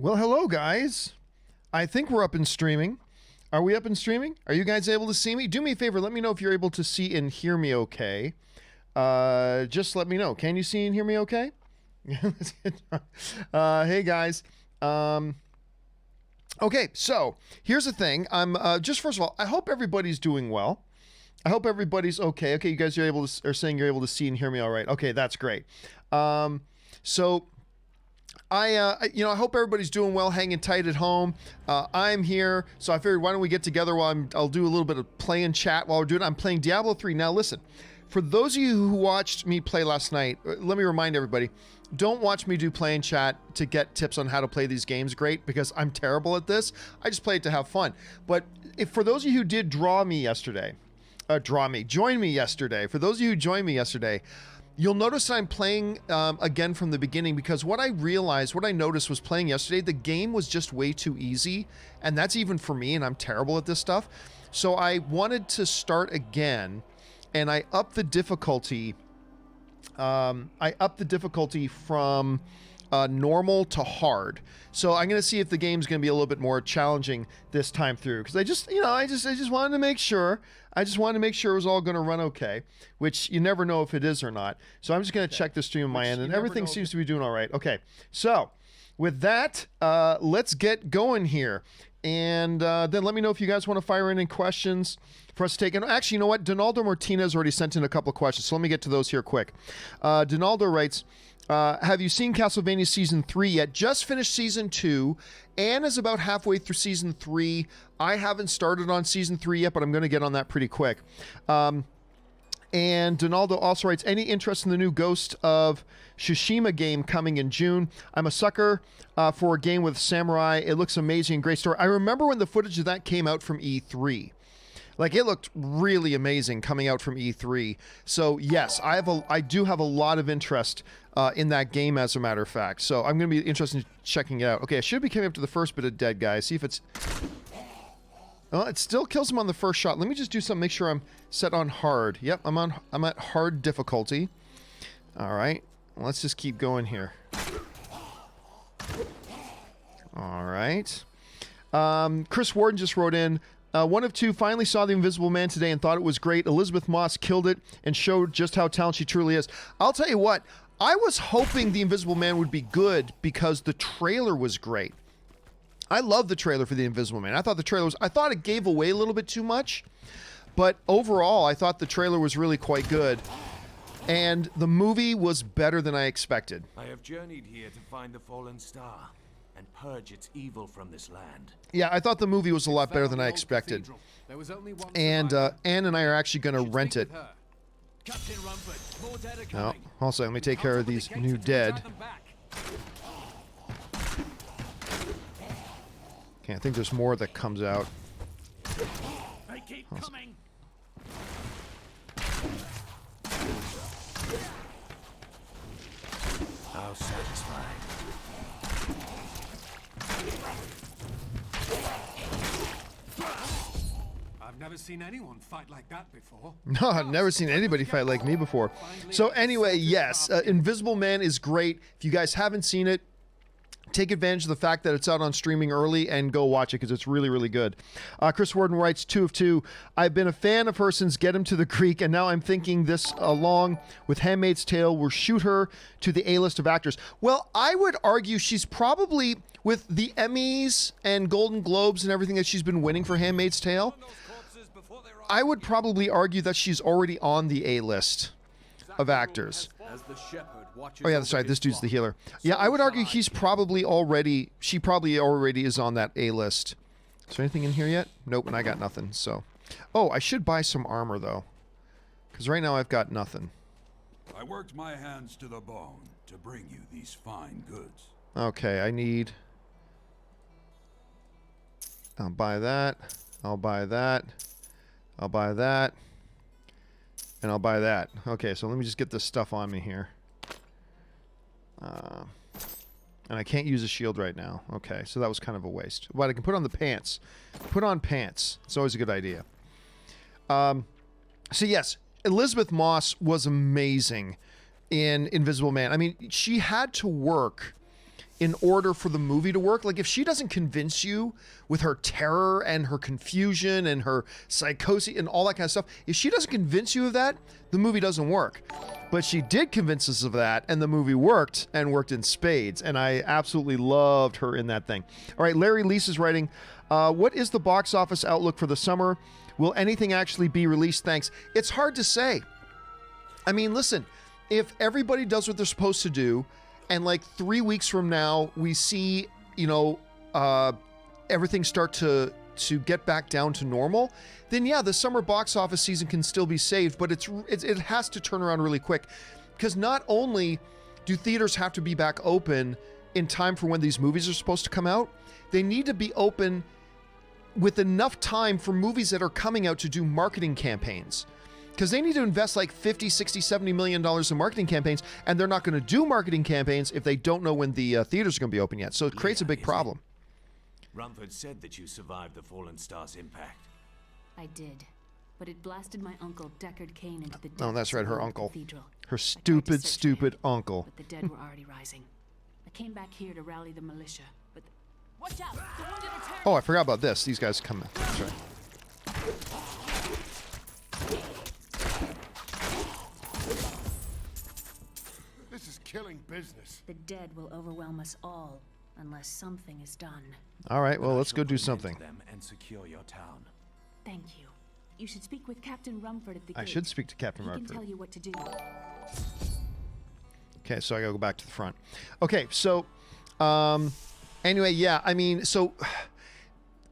Well, hello, guys. I think we're up and streaming. Are we up and streaming? Are you guys able to see me? Do me a favor. Let me know if you're able to see and hear me okay. Just let me know. Can you see and hear me okay? Hey, guys. Okay, so here's the thing. I'm just first of all, I hope everybody's doing well. I hope everybody's okay. Okay, you guys are saying you're able to see and hear me all right. Okay, that's great. So I hope everybody's doing well, hanging tight at home. I'm here, so I figured why don't we get together while I'll do a little bit of play and chat while we're doing it. I'm playing Diablo 3. Now listen, for those of you who watched me play last night, let me remind everybody, don't watch me do play and chat to get tips on how to play these games great, because I'm terrible at this. I just play it to have fun. But if for those of you who did join me yesterday, for those of you who joined me yesterday, you'll notice that I'm playing again from the beginning, because what I noticed was playing yesterday, the game was just way too easy, and that's even for me, and I'm terrible at this stuff. So I wanted to start again, and I upped the difficulty. From normal to hard. So I'm going to see if the game's going to be a little bit more challenging this time through, because I just wanted to make sure. I just wanted to make sure it was all going to run okay, which you never know if it is or not. So I'm just going to check the stream on my end, and everything seems to be doing all right. Okay, so with that, let's get going here. And then let me know if you guys want to fire in any questions for us to take. And actually, you know what? Donaldo Martinez already sent in a couple of questions, so let me get to those here quick. Donaldo writes, have you seen Castlevania Season 3 yet? Just finished Season 2. Anne is about halfway through Season 3. I haven't started on Season 3 yet, but I'm going to get on that pretty quick. And Donaldo also writes, any interest in the new Ghost of Tsushima game coming in June? I'm a sucker for a game with samurai. It looks amazing, great story. I remember when the footage of that came out from E3. Like, it looked really amazing coming out from E3. So yes, I do have a lot of interest in that game, as a matter of fact. So I'm going to be interested in checking it out. Okay, I should be coming up to the first bit of dead guys. See if it's... Well, it still kills him on the first shot. Let me just do something, make sure I'm set on hard. Yep, I'm at hard difficulty. All right, let's just keep going here. All right. Chris Warden just wrote in, one of two, finally saw The Invisible Man today and thought it was great. Elizabeth Moss killed it and showed just how talented she truly is. I'll tell you what, I was hoping The Invisible Man would be good because the trailer was great. I love the trailer for The Invisible Man. I thought it gave away a little bit too much, but overall, I thought the trailer was really quite good. And the movie was better than I expected. I have journeyed here to find the fallen star and purge its evil from this land. Yeah, I thought the movie was a lot better than I expected. And Anne and I are actually going to rent it. Oh, also, let me take care of these new dead. Okay, I think there's more that comes out. They keep coming. How satisfying. I've never seen anyone fight like that before. No, I've never seen anybody fight like me before. So anyway, yes, Invisible Man is great. If you guys haven't seen it, take advantage of the fact that it's out on streaming early and go watch it, because it's really, really good. Chris Warden writes, 2 of 2. I've been a fan of her since Get Him to the Greek, and now I'm thinking this, along with Handmaid's Tale, will shoot her to the A-list of actors. Well, I would argue she's probably, with the Emmys and Golden Globes and everything that she's been winning for Handmaid's Tale, I would probably argue that she's already on the A-list of actors. Oh yeah, that's right. This dude's the healer. Yeah, I would argue she probably already is on that A list. Is there anything in here yet? Nope, and I got nothing. So, oh, I should buy some armor though, because right now I've got nothing. I worked my hands to the bone to bring you these fine goods. Okay, I'll buy that. I'll buy that. I'll buy that. And I'll buy that. Okay, so let me just get this stuff on me here. And I can't use a shield right now. Okay, so that was kind of a waste. But I can put on the pants. Put on pants. It's always a good idea. So yes, Elizabeth Moss was amazing in Invisible Man. I mean, she had to work in order for the movie to work. Like, if she doesn't convince you with her terror and her confusion and her psychosis and all that kind of stuff, if she doesn't convince you of that, the movie doesn't work. But she did convince us of that, and the movie worked, and worked in spades, and I absolutely loved her in that thing. All right, Larry Lease is writing, what is the box office outlook for the summer? Will anything actually be released? Thanks. It's hard to say. I mean, listen, if everybody does what they're supposed to do, and like 3 weeks from now, we see, everything start to get back down to normal, then yeah, the summer box office season can still be saved, but it has to turn around really quick, because not only do theaters have to be back open in time for when these movies are supposed to come out, they need to be open with enough time for movies that are coming out to do marketing campaigns. Because they need to invest like 50, 60, 70 million dollars in marketing campaigns, and they're not going to do marketing campaigns if they don't know when the theaters are going to be open yet. So it creates a big problem. Rumford said that you survived the Fallen Star's impact. I did, but it blasted my uncle Deckard Cain into the depths Oh, that's right, her of the uncle. Cathedral. Her I tried to stupid, search for stupid him, uncle. But the dead were already rising. I came back here to rally the militia, but watch out! The wounded are tearing. Oh, I forgot about this. These guys come. That's right. This is killing business. The dead will overwhelm us all unless something is done. All right, well, I let's shall go do put an end to something. them and secure your town. Thank you. You should speak with Captain Rumford at the gate. I should speak to Captain He can Rumford. tell you what to do. Okay, so I gotta go back to the front. Okay, so anyway, yeah, I mean, so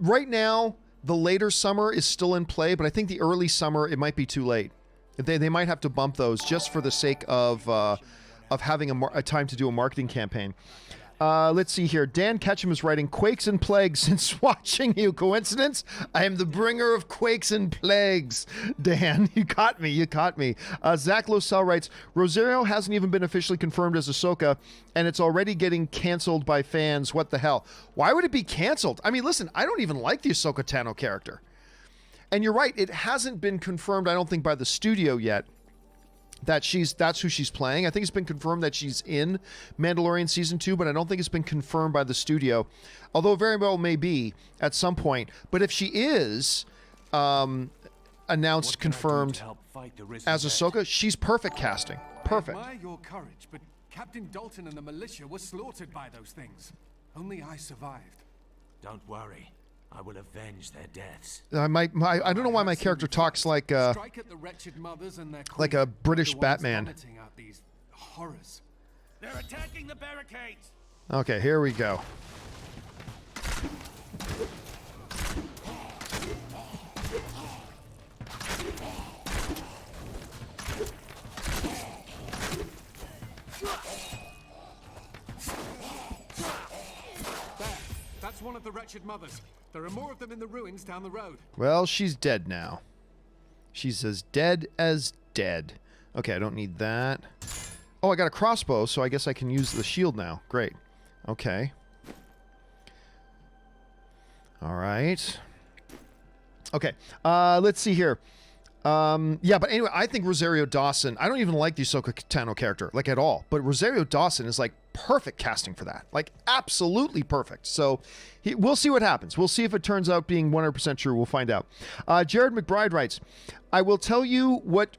right now the later summer is still in play, but I think the early summer it might be too late. They might have to bump those just for the sake of having a time to do a marketing campaign. Let's see here. Dan Ketchum is writing, Quakes and Plagues since watching you. Coincidence? I am the bringer of quakes and plagues. Dan, you caught me. You caught me. Zach Losell writes, Rosario hasn't even been officially confirmed as Ahsoka, and it's already getting canceled by fans. What the hell? Why would it be canceled? I mean, listen, I don't even like the Ahsoka Tano character. And you're right, it hasn't been confirmed, I don't think, by the studio yet that that's who she's playing. I think it's been confirmed that she's in Mandalorian Season 2, but I don't think it's been confirmed by the studio, although very well may be at some point. But if she is announced, confirmed as Ahsoka, she's perfect casting. Perfect. I admire your courage, but Captain Dalton and the militia were slaughtered by those things. Only I survived. Don't worry. I will avenge their deaths. I don't know why my character talks like Strike at the wretched mothers and their like a British Batman. vomiting out these horrors. They're attacking the barricades. Okay, here we go. That's one of the wretched mothers. There are more of them in the ruins down the road. Well, she's dead now. She's as dead as dead. Okay, I don't need that. Oh, I got a crossbow, so I guess I can use the shield now. Great. Okay. All right. Okay, let's see here. Yeah, but anyway, I think Rosario Dawson, I don't even like the Ahsoka Tano character, like, at all. But Rosario Dawson is, like, perfect casting for that. Like, absolutely perfect. So, we'll see what happens. We'll see if it turns out being 100% true. We'll find out. Jared McBride writes, I will tell you what,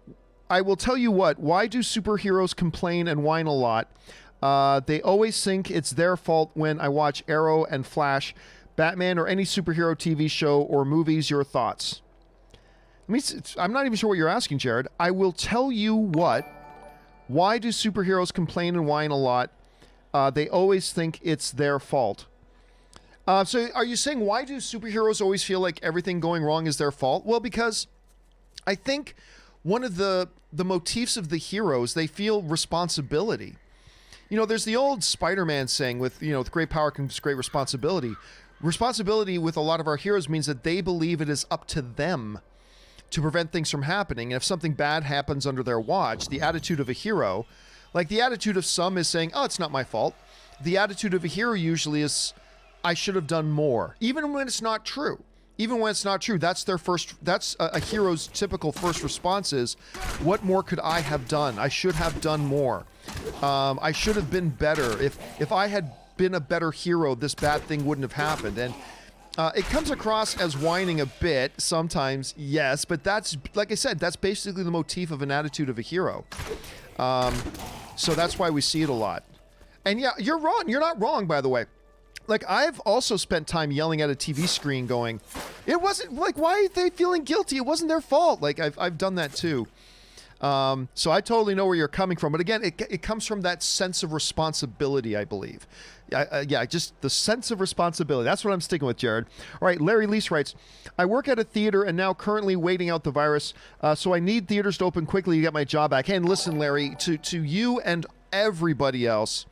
why do superheroes complain and whine a lot? They always think it's their fault when I watch Arrow and Flash, Batman, or any superhero TV show or movies. Your thoughts? I mean, I'm not even sure what you're asking, Jared. I will tell you what. Why do superheroes complain and whine a lot? They always think it's their fault. So are you saying, why do superheroes always feel like everything going wrong is their fault? Well, because I think one of the motifs of the heroes, they feel responsibility. You know, there's the old Spider-Man saying with great power comes great responsibility. Responsibility with a lot of our heroes means that they believe it is up to them to prevent things from happening. And if something bad happens under their watch, the attitude of a hero, like the attitude of some is saying, oh, it's not my fault. The attitude of a hero usually is, I should have done more. Even when it's not true. Even when it's not true, that's a hero's typical first response is, what more could I have done? I should have done more. I should have been better. If I had been a better hero, this bad thing wouldn't have happened. And it comes across as whining a bit sometimes, yes, but that's, like I said, that's basically the motif of an attitude of a hero. So that's why we see it a lot. And yeah, you're wrong. You're not wrong, by the way. Like, I've also spent time yelling at a TV screen going, it wasn't, like, why are they feeling guilty? It wasn't their fault. Like, I've done that too. So I totally know where you're coming from. But again, it comes from that sense of responsibility, I believe. Yeah, just the sense of responsibility. That's what I'm sticking with, Jared. All right, Larry Lease writes, I work at a theater and now currently waiting out the virus, so I need theaters to open quickly to get my job back. And listen, Larry, to you and everybody else,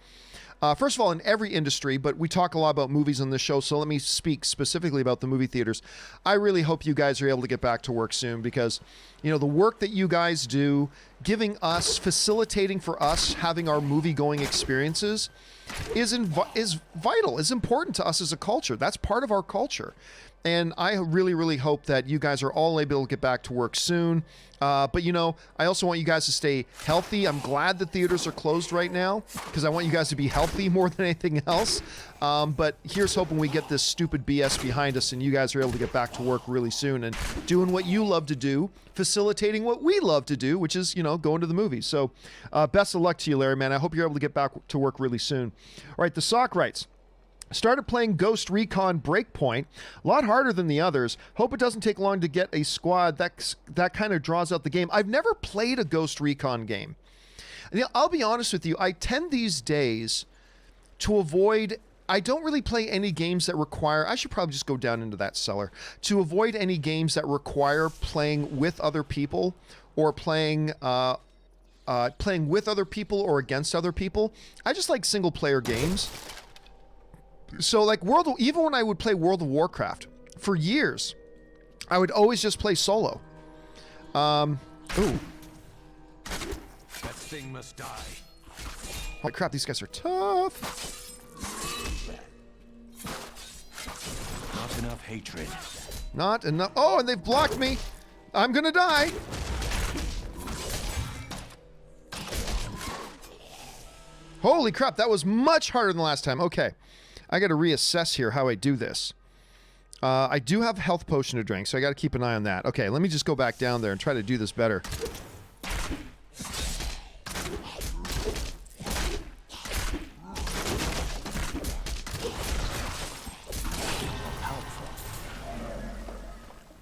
first of all, in every industry, but we talk a lot about movies on this show, so let me speak specifically about the movie theaters. I really hope you guys are able to get back to work soon because, you know, the work that you guys do, giving us, facilitating for us, having our movie-going experiences is vital, is important to us as a culture. That's part of our culture. And I really, really hope that you guys are all able to get back to work soon. But, you know, I also want you guys to stay healthy. I'm glad the theaters are closed right now because I want you guys to be healthy more than anything else. But here's hoping we get this stupid BS behind us and you guys are able to get back to work really soon and doing what you love to do, facilitating what we love to do, which is, you know, going to the movies. So best of luck to you, Larry, man. I hope you're able to get back to work really soon. All right, the Sock writes, started playing Ghost Recon Breakpoint. A lot harder than the others. Hope it doesn't take long to get a squad. That kind of draws out the game. I've never played a Ghost Recon game. And, you know, I'll be honest with you. I tend these days to avoid... I don't really play any games that require... I should probably just go down into that cellar. To avoid any games that require playing with other people or playing with other people or against other people. I just like single-player games. So like even when I would play World of Warcraft for years, I would always just play solo. Ooh. That thing must die. Holy crap, these guys are tough. Not enough hatred. Not enough. Oh, and they've blocked me. I'm gonna die. Holy crap, that was much harder than the last time. Okay. I got to reassess here how I do this. I do have a health potion to drink, so I got to keep an eye on that. Okay, let me just go back down there and try to do this better.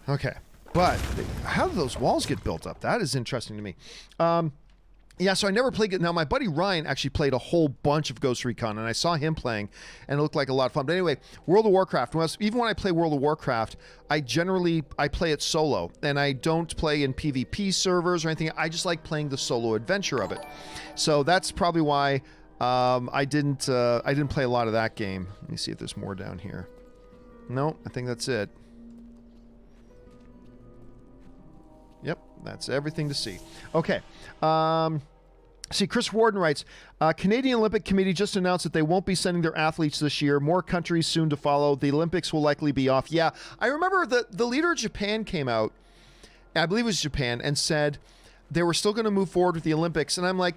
Okay, but how do those walls get built up? That is interesting to me. Yeah, so I never played it. Now, my buddy Ryan actually played a whole bunch of Ghost Recon, and I saw him playing, and it looked like a lot of fun. But anyway, World of Warcraft, even when I play World of Warcraft, I play it solo, and I don't play in PvP servers or anything. I just like playing the solo adventure of it. So that's probably why I didn't play a lot of that game. Let me see if there's more down here. No, I think that's it. Yep, that's everything to see. Okay. See, Chris Warden writes, Canadian Olympic Committee just announced that they won't be sending their athletes this year. More countries soon to follow. The Olympics will likely be off. Yeah, I remember the leader of Japan came out, I believe it was Japan, and said they were still going to move forward with the Olympics. And I'm like,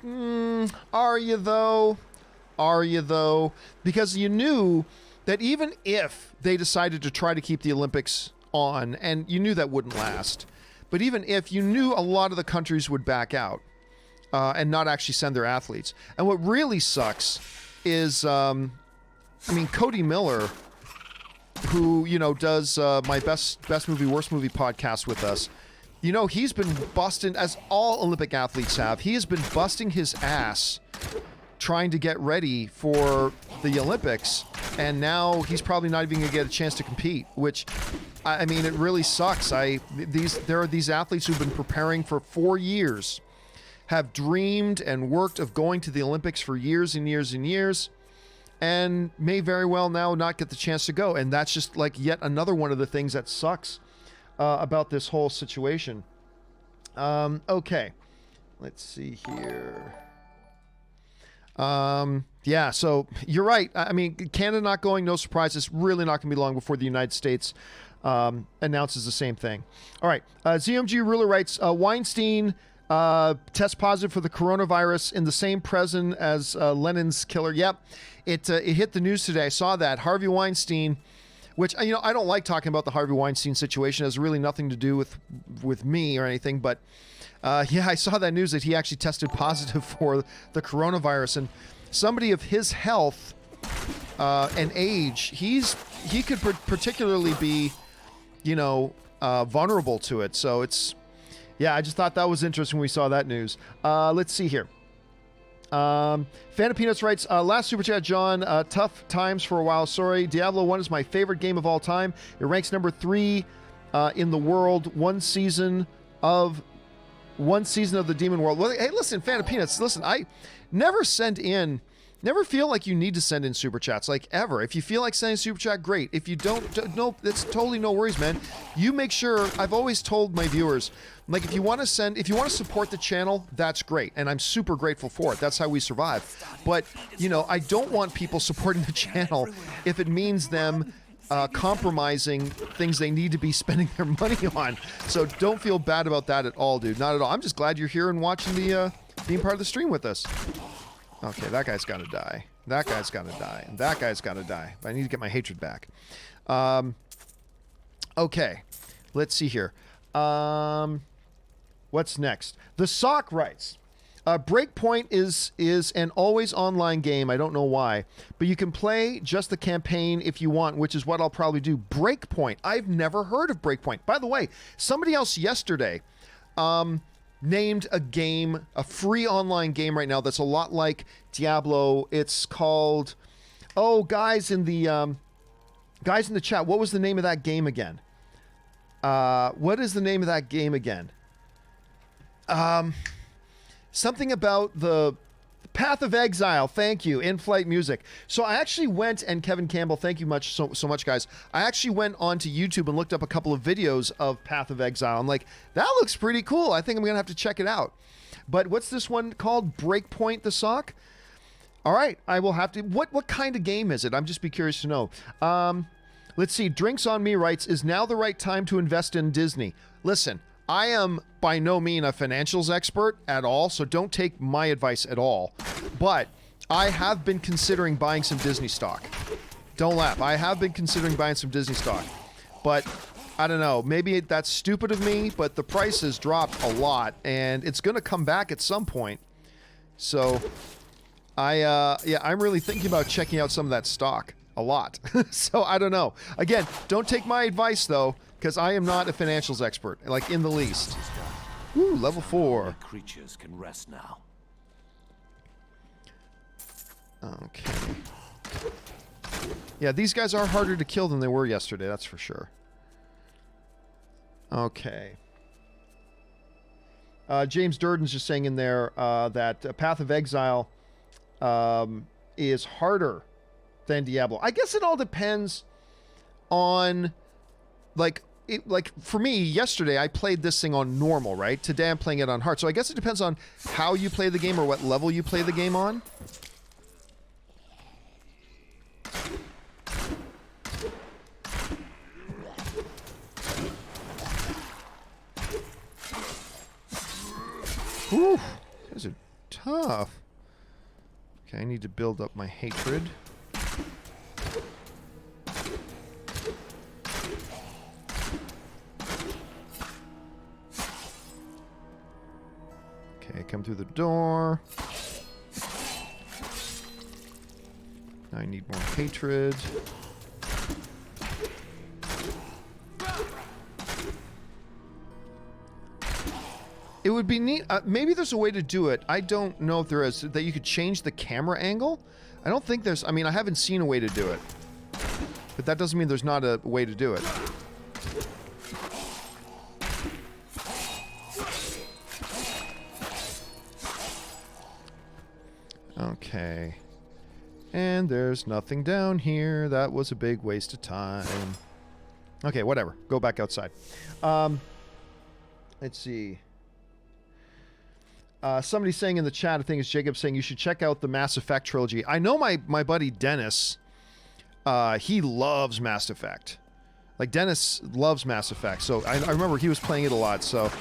are you though? Are you though? Because you knew that even if they decided to try to keep the Olympics on, and you knew that wouldn't last, but even if, you knew a lot of the countries would back out and not actually send their athletes. And what really sucks is, Cody Miller, who, you know, does my best movie, worst movie podcast with us, you know, he's been busting, as all Olympic athletes have, he has been busting his ass trying to get ready for the Olympics, and now he's probably not even going to get a chance to compete, which, I mean, it really sucks. There are these athletes who've been preparing for 4 years, have dreamed and worked of going to the Olympics for years and years and years, and may very well now not get the chance to go. And that's just like yet another one of the things that sucks about this whole situation. Okay, let's see here. Yeah, so you're right. I mean, Canada not going, no surprise. It's really not going to be long before the United States announces the same thing. All right. ZMG Ruler writes, Weinstein Test positive for the coronavirus in the same prison as Lenin's killer. Yep, it hit the news today. I saw that. Harvey Weinstein, which, you know, I don't like talking about the Harvey Weinstein situation. It has really nothing to do with me or anything. But yeah, I saw that news that he actually tested positive for the coronavirus. And somebody of his health and age, he could particularly be, you know, vulnerable to it. So it's, yeah, I just thought that was interesting when we saw that news. Let's see here. Fan of Peanuts writes, last super chat, John, tough times for a while. Sorry. Diablo 1 is my favorite game of all time. It ranks number 3 in the world. One season of the Demon World. Well, hey, listen, Fan of Peanuts, listen, I never feel like you need to send in super chats, like, ever. If you feel like sending super chat, great. If you don't, no, that's totally no worries, man. You make sure, I've always told my viewers, like, if you want to support the channel, that's great. And I'm super grateful for it. That's how we survive. But, you know, I don't want people supporting the channel if it means them compromising things they need to be spending their money on. So don't feel bad about that at all, dude. Not at all. I'm just glad you're here and watching being part of the stream with us. Okay, that guy's got to die. That guy's got to die. And that guy's got to die. I need to get my hatred back. Okay, let's see here. What's next? The Sock writes, Breakpoint is an always online game. I don't know why, but you can play just the campaign if you want, which is what I'll probably do. Breakpoint. I've never heard of Breakpoint. By the way, somebody else yesterday named a game, a free online game right now that's a lot like Diablo. It's called, guys in the chat, what was the name of that game again? What is the name of that game again? Something about the Path of Exile. Thank you. In-flight music. So I actually went, and Kevin Campbell, thank you so much, guys. I actually went onto YouTube and looked up a couple of videos of Path of Exile. I'm like, that looks pretty cool. I think I'm going to have to check it out. But what's this one called? Breakpoint the Sock? All right. I will have to. What kind of game is it? I'm just be curious to know. Let's see. Drinks on Me writes, is now the right time to invest in Disney? Listen, I am by no means a financials expert at all, so don't take my advice at all. But I have been considering buying some Disney stock. Don't laugh. I have been considering buying some Disney stock. But I don't know. Maybe that's stupid of me, but the price has dropped a lot, and it's going to come back at some point. So I'm really thinking about checking out some of that stock a lot. So I don't know. Again, don't take my advice, though, because I am not a financials expert, like in the least. Ooh, level 4. Creatures can rest now. Okay. Yeah, these guys are harder to kill than they were yesterday, that's for sure. Okay. James Durden's just saying in there that Path of Exile is harder than Diablo. I guess it all depends on, like for me, yesterday I played this thing on normal, right? Today I'm playing it on hard. So I guess it depends on how you play the game or what level you play the game on. Whew, these are tough. Okay, I need to build up my hatred. Okay, come through the door. Now I need more hatred. It would be neat. Maybe there's a way to do it. I don't know if there is. That you could change the camera angle. I don't think there's. I mean, I haven't seen a way to do it. But that doesn't mean there's not a way to do it. Okay. And there's nothing down here. That was a big waste of time. Okay, whatever. Go back outside. Let's see. Somebody's saying in the chat, I think it's Jacob, saying you should check out the Mass Effect trilogy. I know my buddy Dennis, he loves Mass Effect. Like, Dennis loves Mass Effect. So I remember he was playing it a lot. So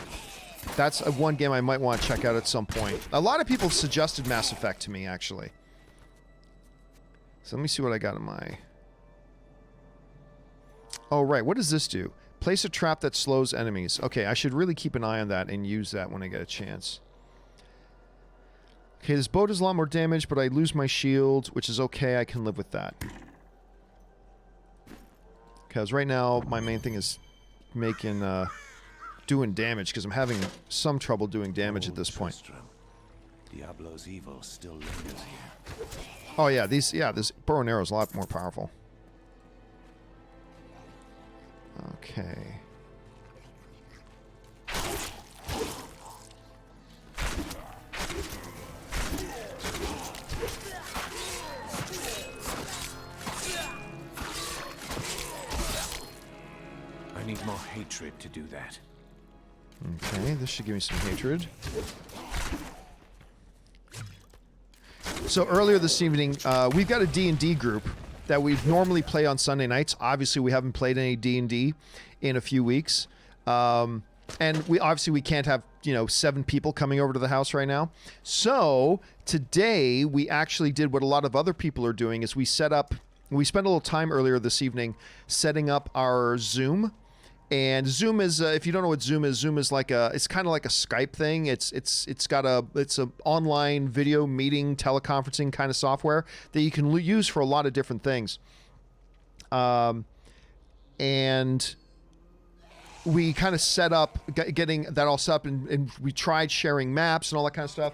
That's one game I might want to check out at some point. A lot of people suggested Mass Effect to me, actually. So let me see what I got in my... Oh, right. What does this do? Place a trap that slows enemies. Okay, I should really keep an eye on that and use that when I get a chance. Okay, this bow does a lot more damage, but I lose my shield, which is okay. I can live with that. Because right now, my main thing is making... doing damage, because I'm having some trouble doing damage at this point. Diablo's evil still lingers here. Oh yeah, this bow and arrow is a lot more powerful. Okay. I need more hatred to do that. Okay, this should give me some hatred. So earlier this evening, we've got a D&D group that we normally play on Sunday nights. Obviously, we haven't played any D&D in a few weeks. And we can't have, 7 people coming over to the house right now. So today we actually did what a lot of other people are doing is we spent a little time earlier this evening setting up our Zoom. And Zoom is, if you don't know what Zoom is like it's kind of like a Skype thing. It's a online video meeting, teleconferencing kind of software that you can use for a lot of different things. And we kind of set up, getting that all set up, and we tried sharing maps and all that kind of stuff.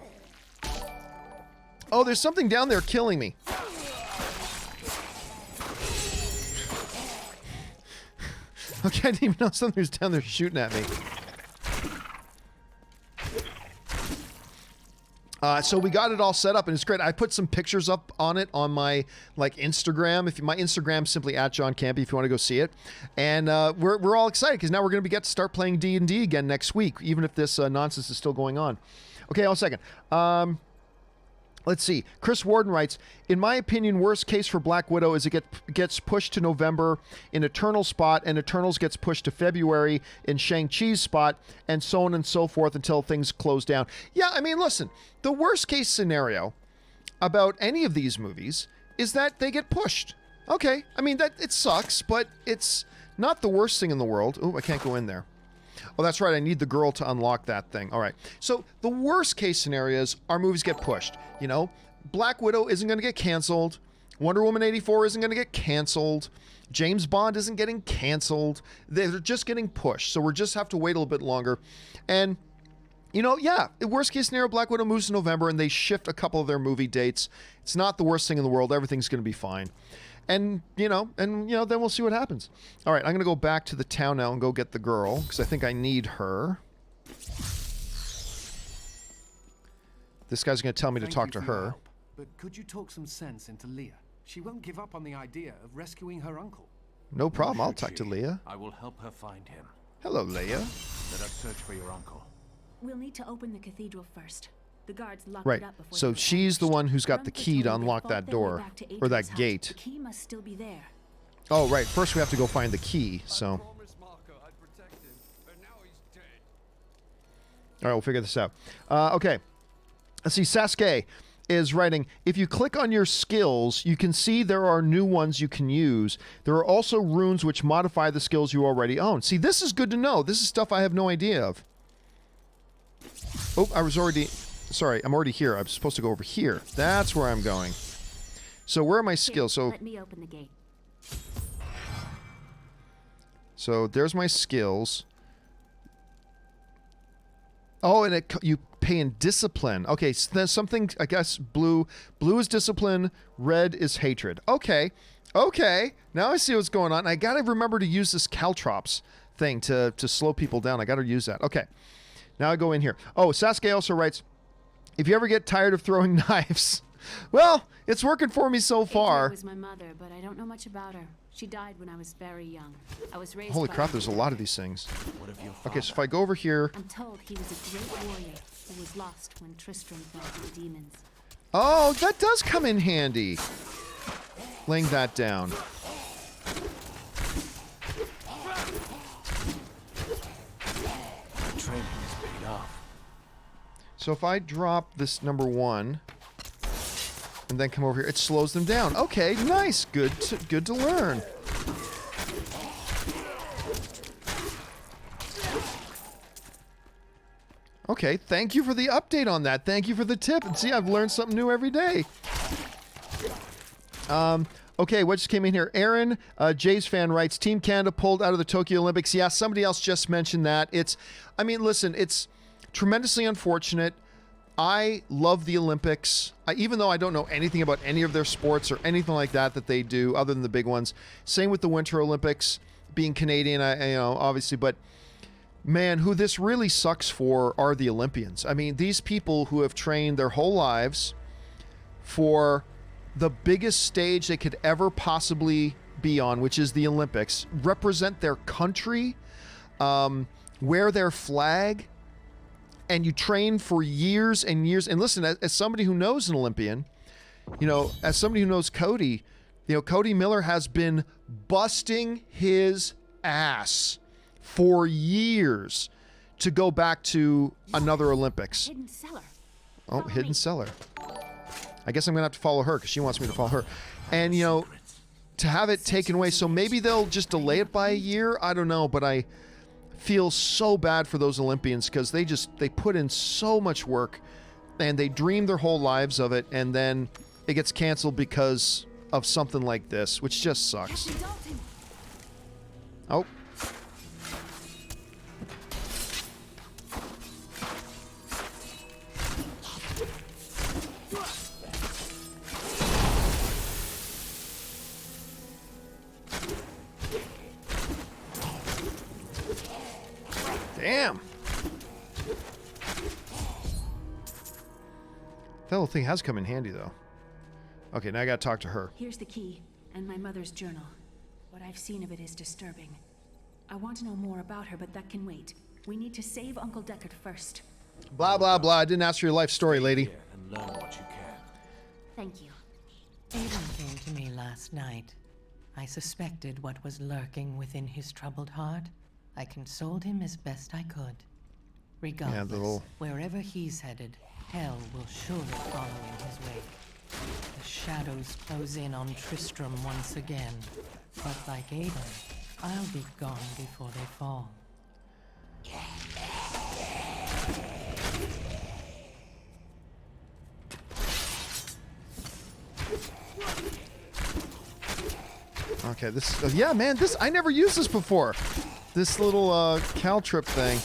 Oh, there's something down there killing me. Okay, I didn't even know something was down there shooting at me. So we got it all set up, and it's great. I put some pictures up on it on my Instagram. My Instagram's simply at John Campea if you want to go see it. And we're all excited because now we're going to get to start playing D&D again next week, even if this nonsense is still going on. Okay, hold on a second. Let's see. Chris Warden writes, in my opinion, worst case for Black Widow is it gets pushed to November in Eternal's spot, and Eternals gets pushed to February in Shang-Chi's spot, and so on and so forth until things close down. Yeah, I mean, listen, the worst case scenario about any of these movies is that they get pushed. Okay, I mean, it sucks, but it's not the worst thing in the world. Oh, I can't go in there. Oh, that's right. I need the girl to unlock that thing. All right. So the worst case scenarios are movies get pushed. Black Widow isn't going to get canceled. Wonder Woman 84 isn't going to get canceled. James Bond isn't getting canceled. They're just getting pushed. So we just have to wait a little bit longer. And, yeah, the worst case scenario, Black Widow moves to November and they shift a couple of their movie dates. It's not the worst thing in the world. Everything's going to be fine. And, then we'll see what happens. All right, I'm going to go back to the town now and go get the girl, because I think I need her. This guy's going to tell me to talk to her. Help, but could you talk some sense into Leah? She won't give up on the idea of rescuing her uncle. No problem, I'll talk to Leah. I will help her find him. Hello, Leah. Let us search for your uncle. We'll need to open the cathedral first. The guards locked Right, it up before so they were she's the ambushed. one who's got the Veronica key to told me they unlock fought that their way door, back to or Adrian's that house. gate. The key must still be there. Oh, right, first we have to go find the key, so... All right, we'll figure this out. Okay. Let's see, Sasuke is writing, if you click on your skills, you can see there are new ones you can use. There are also runes which modify the skills you already own. See, this is good to know. This is stuff I have no idea of. Oh, Sorry, I'm already here. I'm supposed to go over here. That's where I'm going. So where are my skills? So Let me open the gate. So there's my skills. Oh, and you pay in discipline. Okay, so there's something, I guess, blue. Blue is discipline, red is hatred. Okay, now I see what's going on. I gotta remember to use this caltrops thing to slow people down. I gotta use that. Okay, now I go in here. Oh, Sasuke also writes, if you ever get tired of throwing knives, well, it's working for me so far. Adrian was my mother, but I don't know much about her. She died when I was very young. I was raised Holy by crap, her. there's a lot of these things. What of your Okay, so father? if I go over here... I'm told he was a great warrior who was lost when Tristram fell to the demons. Oh, that does come in handy. Laying that down. Training is paid off. So if I drop this number 1 and then come over here, it slows them down. Okay, nice. Good to learn. Okay, thank you for the update on that. Thank you for the tip. And see, I've learned something new every day. Okay, what just came in here? Aaron, Jay's fan, writes, Team Canada pulled out of the Tokyo Olympics. Yeah, somebody else just mentioned that. I mean, listen, it's tremendously unfortunate. I love the Olympics. Even though I don't know anything about any of their sports or anything like that they do, other than the big ones. Same with the Winter Olympics, being Canadian, obviously, but man, who this really sucks for are the Olympians. I mean, these people who have trained their whole lives for the biggest stage they could ever possibly be on, which is the Olympics, represent their country, wear their flag, and you train for years and years. And listen, as somebody who knows an Olympian, as somebody who knows Cody, Cody Miller has been busting his ass for years to go back to another Olympics. Hidden cellar. Oh, Follow hidden me. cellar. I guess I'm going to have to follow her because she wants me to follow her. And, to have it taken away, so maybe they'll just delay it by a year. I don't know, but I feel so bad for those Olympians because they put in so much work and they dream their whole lives of it, and then it gets canceled because of something like this, which just sucks. Captain Dalton. Oh. Damn. That little thing has come in handy, though. Okay, now I gotta talk to her. Here's the key, and my mother's journal. What I've seen of it is disturbing. I want to know more about her, but that can wait. We need to save Uncle Deckard first. Blah, blah, blah. I didn't ask for your life story, lady. Here and learn what you can. Thank you. Aiden came to me last night. I suspected what was lurking within his troubled heart. I consoled him as best I could. Regardless, wherever he's headed, hell will surely follow in his wake. The shadows close in on Tristram once again. But like Aiden, I'll be gone before they fall. Okay, yeah, man, I never used this before. This little caltrip thing.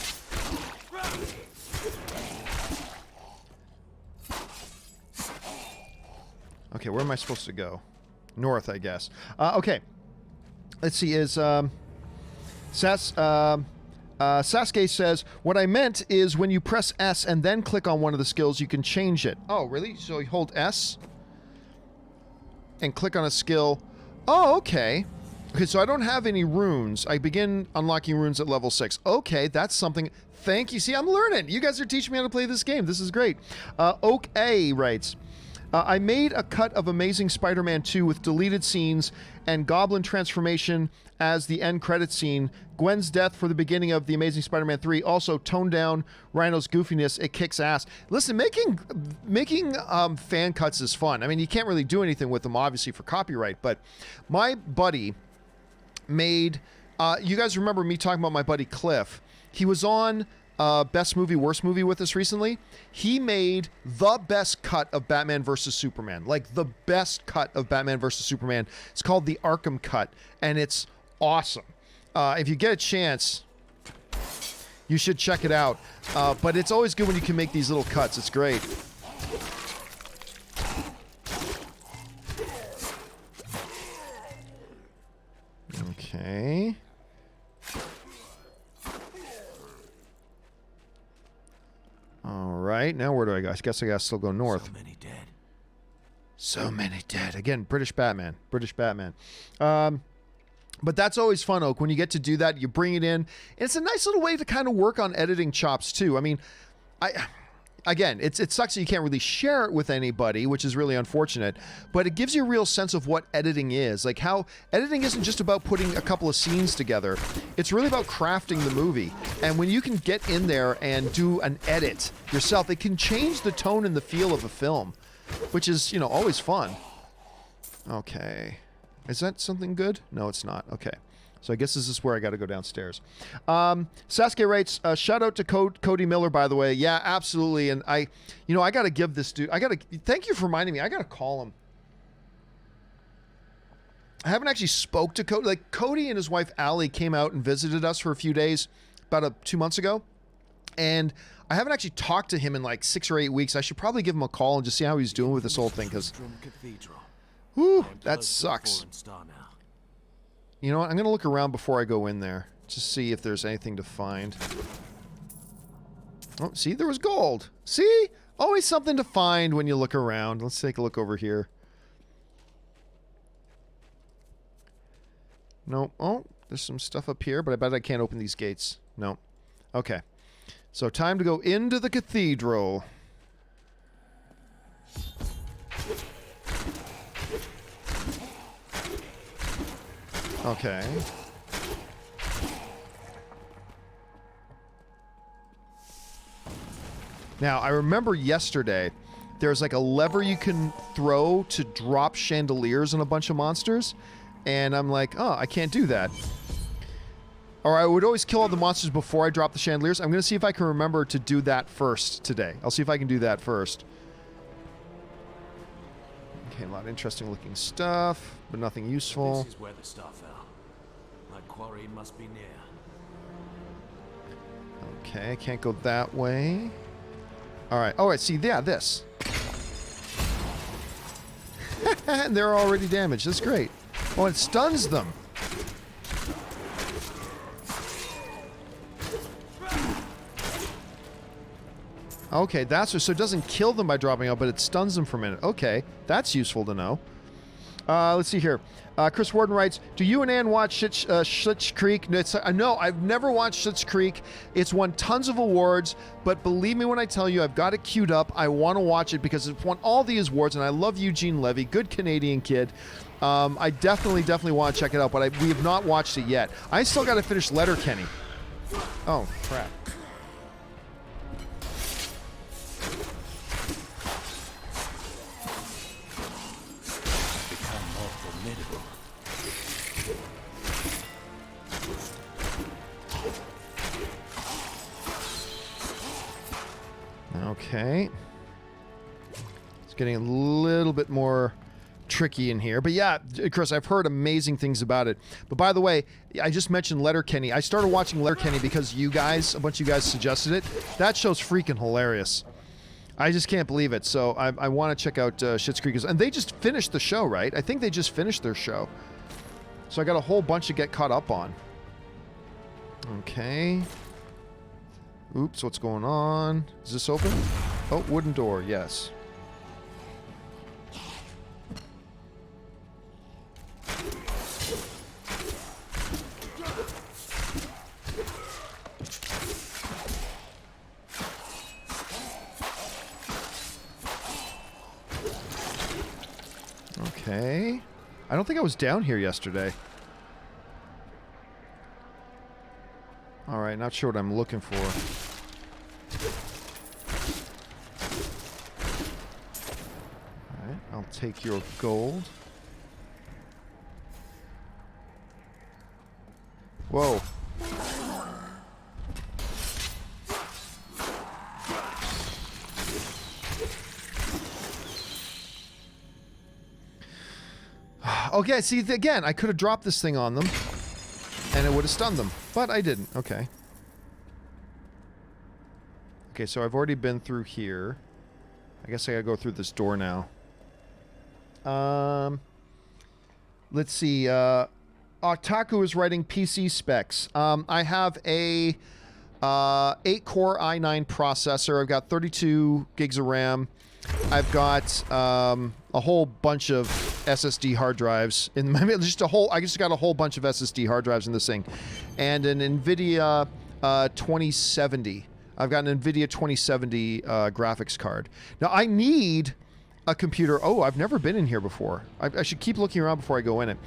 Okay, where am I supposed to go? North, I guess. Okay. Let's see, Sasuke says, what I meant is when you press S and then click on one of the skills, you can change it. Oh, really? So you hold S and click on a skill. Oh, okay. Okay, so I don't have any runes. I begin unlocking runes at level 6. Okay, that's something. Thank you. See, I'm learning. You guys are teaching me how to play this game. This is great. Oak A writes, I made a cut of Amazing Spider-Man 2 with deleted scenes and Goblin transformation as the end credit scene. Gwen's death for the beginning of The Amazing Spider-Man 3 also toned down Rhino's goofiness. It kicks ass. Listen, making fan cuts is fun. I mean, you can't really do anything with them, obviously, for copyright, but my buddy made... you guys remember me talking about my buddy Cliff. He was on... Best Movie, Worst Movie with us recently. He made the best cut of Batman vs. Superman. Like, the best cut of Batman vs. Superman. It's called the Arkham Cut, and it's awesome. If you get a chance, you should check it out. But it's always good when you can make these little cuts. It's great. Okay. All right, now where do I go? I guess I gotta still go north. So many dead. So many dead. Again, British Batman. British Batman. But that's always fun, Oak. When you get to do that, you bring it in. And it's a nice little way to kind of work on editing chops, too. I mean, again, it sucks that you can't really share it with anybody, which is really unfortunate, but it gives you a real sense of what editing is. Like how editing isn't just about putting a couple of scenes together. It's really about crafting the movie. And when you can get in there and do an edit yourself, it can change the tone and the feel of a film, which is, you know, always fun. Okay. Is that something good? No, it's not. Okay. So I guess this is where I got to go downstairs. Sasuke writes, shout out to Cody Miller, by the way. Yeah, absolutely. And I got to give this dude, thank you for reminding me. I got to call him. I haven't actually spoke to Cody. Like, Cody and his wife, Allie, came out and visited us for a few days about 2 months ago. And I haven't actually talked to him in like 6 or 8 weeks. I should probably give him a call and just see how he's doing with this whole thing, because, whew, that sucks. You know what? I'm going to look around before I go in there. Just see if there's anything to find. Oh, see? There was gold. See? Always something to find when you look around. Let's take a look over here. No. Oh, there's some stuff up here, but I bet I can't open these gates. No. Okay. So time to go into the cathedral. Okay. Now, I remember yesterday, there's like a lever you can throw to drop chandeliers on a bunch of monsters. And I'm like, oh, I can't do that. Or I would always kill all the monsters before I drop the chandeliers. I'm going to see if I can remember to do that first today. I'll see if I can do that first. Okay, a lot of interesting looking stuff, but nothing useful. This is where the star fell. My quarry must be near. Okay, I can't go that way. Alright, oh, I see, yeah, this. And they're already damaged. That's great. Oh, it stuns them. Okay, that's so it doesn't kill them by dropping out, but it stuns them for a minute. Okay, that's useful to know. Let's see here. Chris Warden writes, do you and Ann watch Schitt's Creek? No, I've never watched Schitt's Creek. It's won tons of awards, but believe me when I tell you, I've got it queued up. I want to watch it because it's won all these awards, and I love Eugene Levy, good Canadian kid. I definitely want to check it out, but we have not watched it yet. I still got to finish Letterkenny. Oh, crap. Okay. It's getting a little bit more tricky in here. But yeah, Chris, I've heard amazing things about it. But by the way, I just mentioned Letterkenny. I started watching Letterkenny because you guys, a bunch of you guys suggested it. That show's freaking hilarious. I just can't believe it. So I want to check out Schitt's Creek. And they just finished the show, right? I think they just finished their show. So I got a whole bunch to get caught up on. Okay. Oops, what's going on? Is this open? Oh, wooden door, yes. Okay. I don't think I was down here yesterday. Alright, not sure what I'm looking for. Alright, I'll take your gold. Whoa. Okay, see, again, I could have dropped this thing on them, and it would have stunned them, but I didn't. Okay. Okay, so I've already been through here. I guess I gotta go through this door now. Let's see. Otaku is writing PC specs. I have a 8-core i9 processor. I've got 32 gigs of RAM. I've got a whole bunch of SSD hard drives in my I just got a whole bunch of SSD hard drives in this thing, and an NVIDIA 2070. I've got an NVIDIA 2070 graphics card. Now I need a computer. Oh, I've never been in here before. I should keep looking around before I go in it.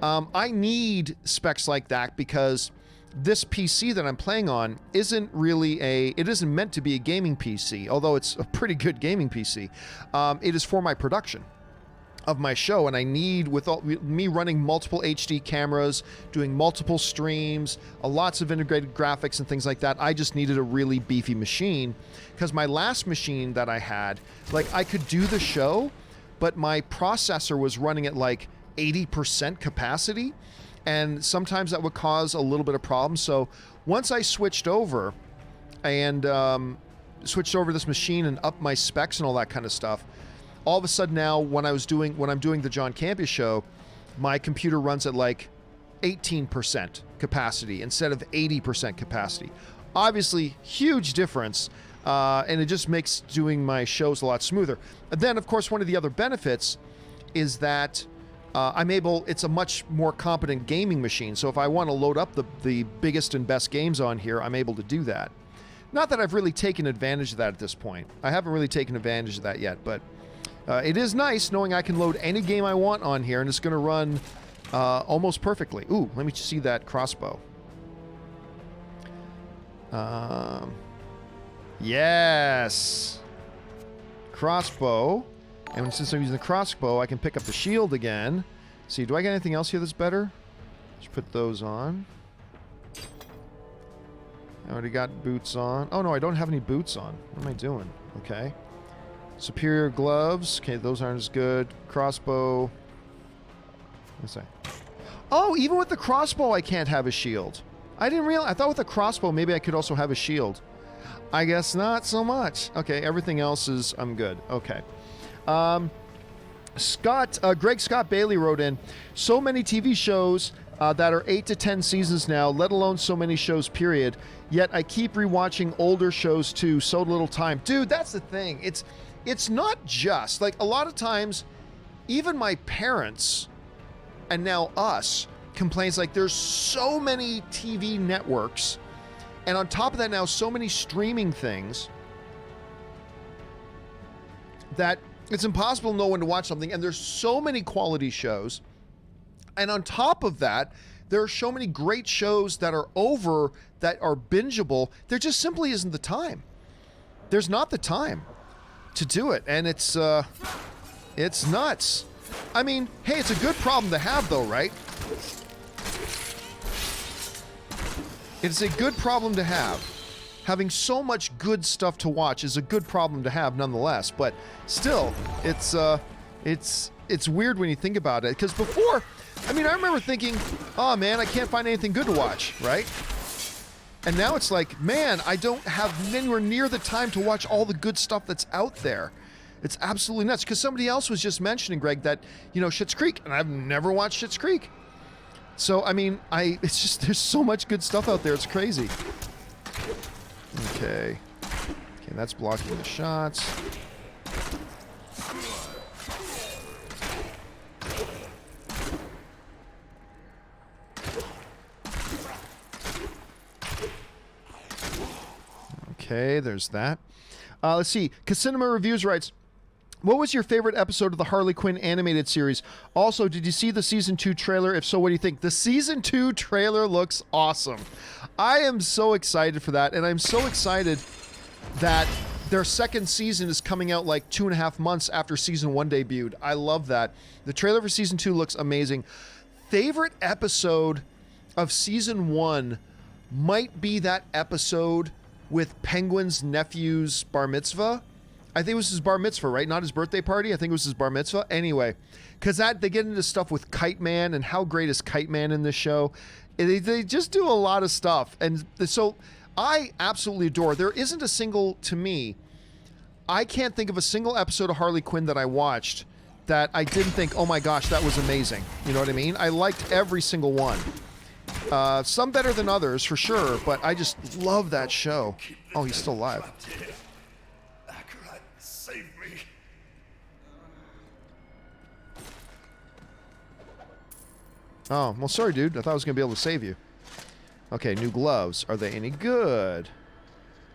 I need specs like that because this PC that I'm playing on isn't really it isn't meant to be a gaming PC, although it's a pretty good gaming PC. It is for my production of my show, and I need, with me running multiple HD cameras, doing multiple streams, lots of integrated graphics and things like that, I just needed a really beefy machine, because my last machine that I had, like, I could do the show, but my processor was running at like 80% capacity, and sometimes that would cause a little bit of problems. So once I switched over and switched over this machine and upped my specs and all that kind of stuff, all of a sudden now when I'm doing the John Campea Show, my computer runs at like 18% capacity instead of 80% capacity. Obviously, huge difference, and it just makes doing my shows a lot smoother. And then, of course, one of the other benefits is that it's a much more competent gaming machine. So if I want to load up the biggest and best games on here, I'm able to do that. Not that I've really taken advantage of that at this point. I haven't really taken advantage of that yet, but it is nice knowing I can load any game I want on here, and it's going to run almost perfectly. Ooh, let me see that crossbow. Yes! Crossbow. And since I'm using the crossbow, I can pick up the shield again. See, do I get anything else here that's better? Let's put those on. I already got boots on. Oh, no, I don't have any boots on. What am I doing? Okay. Superior gloves. Okay, those aren't as good. Crossbow. What's that? Oh, even with the crossbow, I can't have a shield. I didn't realize. I thought with the crossbow, maybe I could also have a shield. I guess not so much. Okay, everything else is... I'm good. Okay. Greg Scott Bailey wrote in, so many TV shows that are 8 to 10 seasons now, let alone so many shows, period. Yet I keep rewatching older shows too, so little time. Dude, that's the thing. It's not just, like, a lot of times, even my parents, and now us, complains, like, there's so many TV networks, and on top of that now, so many streaming things, that it's impossible to know when to watch something, and there's so many quality shows, and on top of that, there are so many great shows that are over, that are bingeable, there just simply isn't the time. There's not the time to do it, and it's nuts. I mean, hey, it's a good problem to have, though, right? It's a good problem to have. Having so much good stuff to watch is a good problem to have, nonetheless. But still, it's weird when you think about it. Because before, I mean, I remember thinking, oh man, I can't find anything good to watch, right? And now it's like, man, I don't have anywhere near the time to watch all the good stuff that's out there. It's absolutely nuts. Because somebody else was just mentioning, Greg, that, you know, Schitt's Creek, and I've never watched Schitt's Creek. So, I mean, it's just, there's so much good stuff out there, it's crazy. Okay, that's blocking the shots. Okay, there's that. Let's see. Casinema Reviews writes, what was your favorite episode of the Harley Quinn animated series? Also, did you see the Season 2 trailer? If so, what do you think? The Season 2 trailer looks awesome. I am so excited for that, and I'm so excited that their second season is coming out like 2.5 months after Season 1 debuted. I love that. The trailer for Season 2 looks amazing. Favorite episode of Season 1 might be that episode with Penguin's nephew's bar mitzvah. I think it was his bar mitzvah, right? Not his birthday party. I think it was his bar mitzvah. Anyway, because they get into stuff with Kite Man, and how great is Kite Man in this show? They just do a lot of stuff. And so I absolutely adore. There isn't a single, to me, I can't think of a single episode of Harley Quinn that I watched that I didn't think, oh my gosh, that was amazing. You know what I mean? I liked every single one. Some better than others, for sure, but I just love that show. Oh, he's still alive. Save me. Oh, well, sorry, dude. I thought I was going to be able to save you. Okay, new gloves. Are they any good?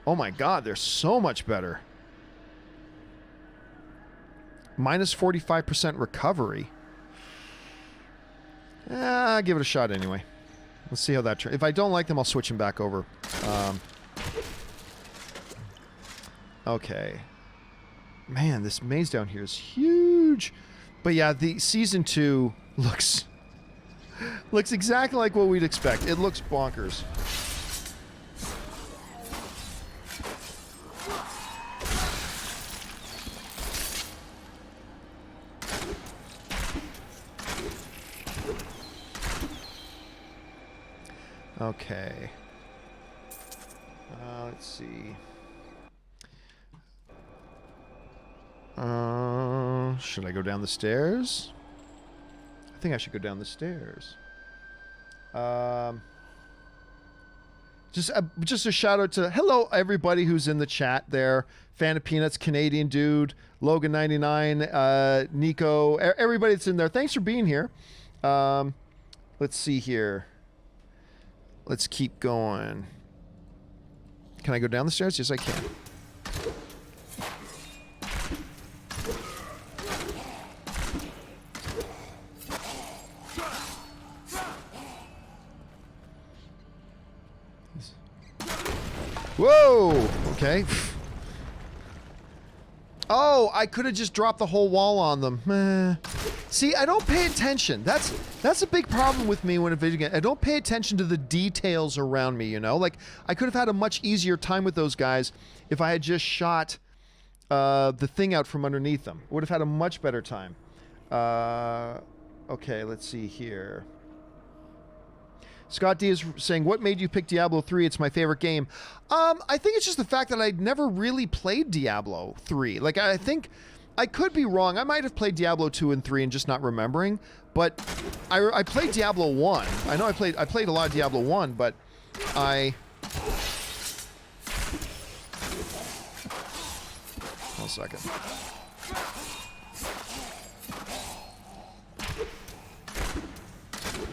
Oh my god, they're so much better. Minus 45% recovery. Give it a shot anyway. Let's see how that turns. If I don't like them, I'll switch them back over. Okay. Man, this maze down here is huge. But yeah, the season 2 looks exactly like what we'd expect. It looks bonkers. Okay. Let's see. Should I go down the stairs? I think I should go down the stairs. Just a shout out to hello everybody who's in the chat there. Fan of Peanuts, Canadian Dude, Logan 99, Nico, everybody that's in there. Thanks for being here. Let's see here. Let's keep going. Can I go down the stairs? Yes, I can. Whoa! Okay. Oh, I could have just dropped the whole wall on them. See, I don't pay attention. That's a big problem with me when a video game. I don't pay attention to the details around me, you know? Like, I could have had a much easier time with those guys if I had just shot the thing out from underneath them. Would have had a much better time. Okay, let's see here. Scott D is saying, what made you pick Diablo 3? It's my favorite game. I think it's just the fact that I'd never really played Diablo 3. Like, I think I could be wrong. I might have played Diablo 2 and 3 and just not remembering. But I played Diablo 1. I know I played a lot of Diablo 1, but I... One second.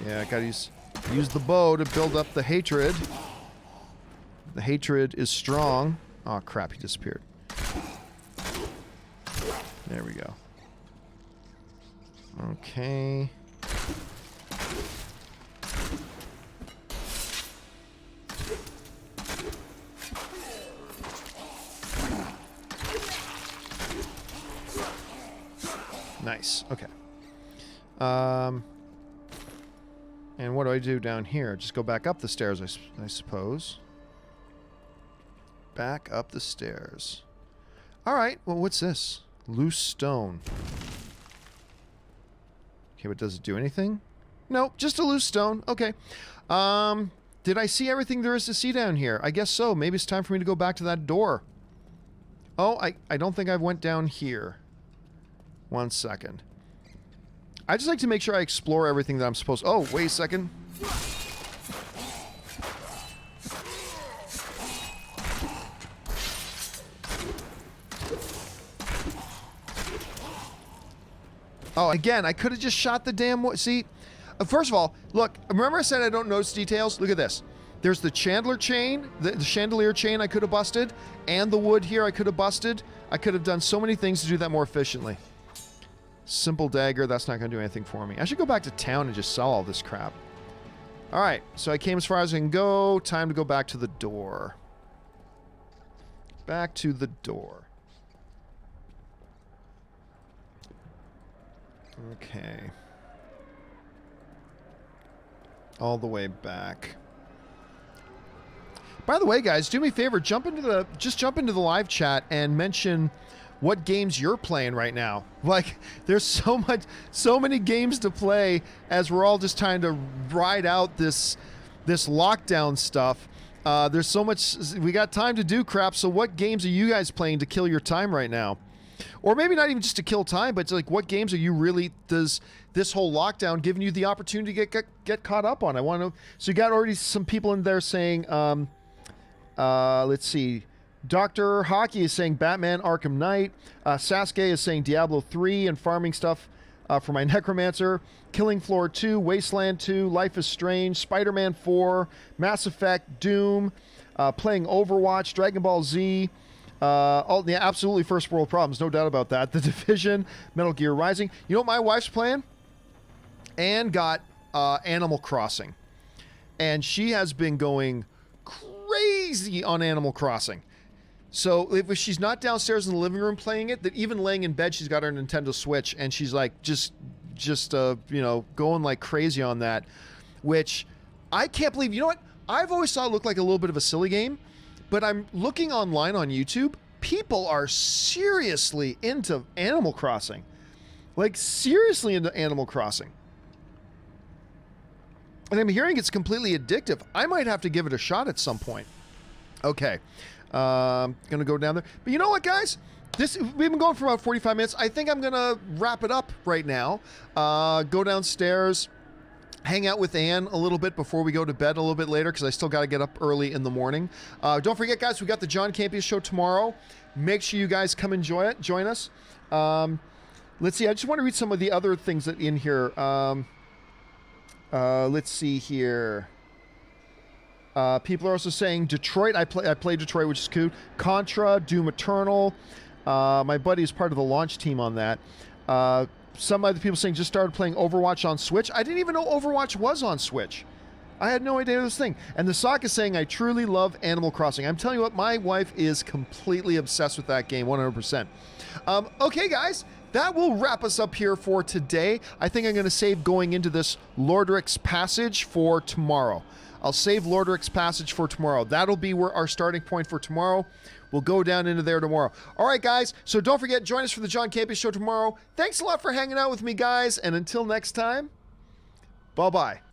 Yeah, I gotta use the bow to build up the hatred. The hatred is strong. Oh crap, he disappeared. There we go. Okay. Nice. Okay. And what do I do down here? Just go back up the stairs, I suppose. Back up the stairs. All right. Well, what's this? Loose stone. Okay, but does it do anything? No, just a loose stone. Okay. Did I see everything there is to see down here? I guess so. Maybe it's time for me to go back to that door. Oh, I don't think I've went down here. One second. I just like to make sure I explore everything that I'm supposed to... Oh, wait a second. Oh, again, I could have just shot the damn... See, first of all, look, remember I said I don't notice details? Look at this. There's the chandelier chain, the chandelier chain I could have busted, and the wood here I could have busted. I could have done so many things to do that more efficiently. Simple dagger, that's not going to do anything for me. I should go back to town and just sell all this crap. Alright, so I came as far as I can go. Time to go back to the door. Back to the door. Okay. All the way back. By the way, guys, do me a favor, jump into the live chat and mention what games you're playing right now. Like, there's so many games to play as we're all just trying to ride out this lockdown stuff. There's so much, we got time to do crap, so what games are you guys playing to kill your time right now? Or maybe not even just to kill time, but it's like, what games are you really, does this whole lockdown giving you the opportunity to get caught up on? I want to, so you got already some people in there saying, let's see, Dr. Hockey is saying Batman Arkham Knight. Sasuke is saying Diablo 3 and farming stuff for my Necromancer. Killing Floor 2, Wasteland 2, Life is Strange, Spider-Man 4, Mass Effect, Doom, playing Overwatch, Dragon Ball Z, absolutely first world problems, no doubt about that. The Division, Metal Gear Rising. You know what my wife's playing? And got Animal Crossing. and she has been going crazy on Animal Crossing. So if she's not downstairs in the living room playing it, that even laying in bed, she's got her Nintendo Switch, and she's like just going like crazy on that, which I can't believe. You know what? I've always thought it looked like a little bit of a silly game, but I'm looking online on YouTube. People are seriously into Animal Crossing. Like, seriously into Animal Crossing. And I'm hearing it's completely addictive. I might have to give it a shot at some point. Okay. Gonna go down there. But you know what, guys? We've been going for about 45 minutes. I think I'm gonna wrap it up right now. Go downstairs, hang out with Anne a little bit before we go to bed a little bit later, because I still got to get up early in the morning. Don't forget, guys, we got the John Campea Show tomorrow. Make sure you guys come and join us. Let's see. I just want to read some of the other things that in here. Let's see here. People are also saying Detroit. I play Detroit, which is cool. Contra, Doom Eternal. My buddy is part of the launch team on that. Some other people saying just started playing Overwatch on Switch. I didn't even know Overwatch was on Switch. I had no idea this thing. And the Sock is saying, I truly love Animal Crossing. I'm telling you what, my wife is completely obsessed with that game, 100%. Okay, guys, that will wrap us up here for today. I think I'm going to save going into this Lordric's Passage for tomorrow. I'll save Lordric's Passage for tomorrow. That'll be where our starting point for tomorrow. We'll go down into there tomorrow. All right, guys, so don't forget, join us for the John Campea Show tomorrow. Thanks a lot for hanging out with me, guys, and until next time, bye-bye.